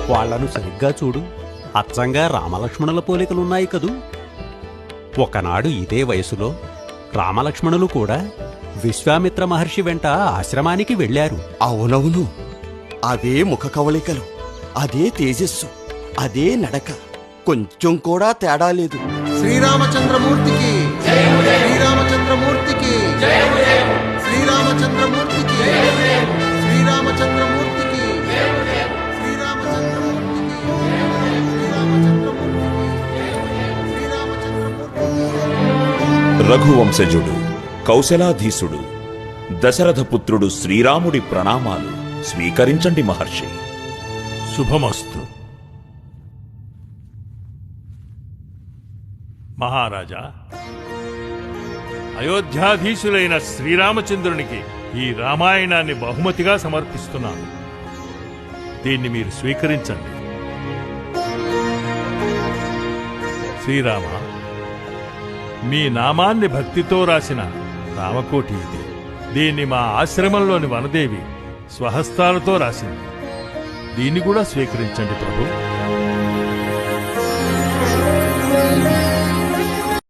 వాళ్లను సరిగ్గా చూడు, అచ్చంగా రామలక్ష్మణుల పోలికలున్నాయి కదూ. ఒకనాడు ఇదే వయసులో రామలక్ష్మణులు కూడా విశ్వామిత్ర మహర్షి వెంట ఆశ్రమానికి వెళ్లారు. అవునవును, అదే ముఖ కవళికలు, అదే తేజస్సు, అదే నడక, కొంచెం కూడా తేడా లేదు. శ్రీరామచంద్రమూర్తికి, శ్రీరామచంద్రమూర్తికి, శ్రీరామచంద్రమూర్తికి, శ్రీరామచంద్రమూర్తికి, రఘువంశజుడు, కౌశలాధీసుడు, దశరథపుత్రుడు శ్రీరాముడి ప్రణామాలు స్వీకరించండి మహర్షి. శుభమస్తు. మహారాజా, అయోధ్యాధీశులైన శ్రీరామచంద్రునికి ఈ రామాయణాన్ని బహుమతిగా సమర్పిస్తున్నాను. దీన్ని మీరు స్వీకరించండి. శ్రీరామ, మీ నామాన్ని భక్తితో రాసిన రామకోటి ఇది. దీన్ని మా ఆశ్రమంలోని వనదేవి స్వహస్తాలతో రాసింది. దీన్ని కూడా స్వీకరించండి ప్రభు.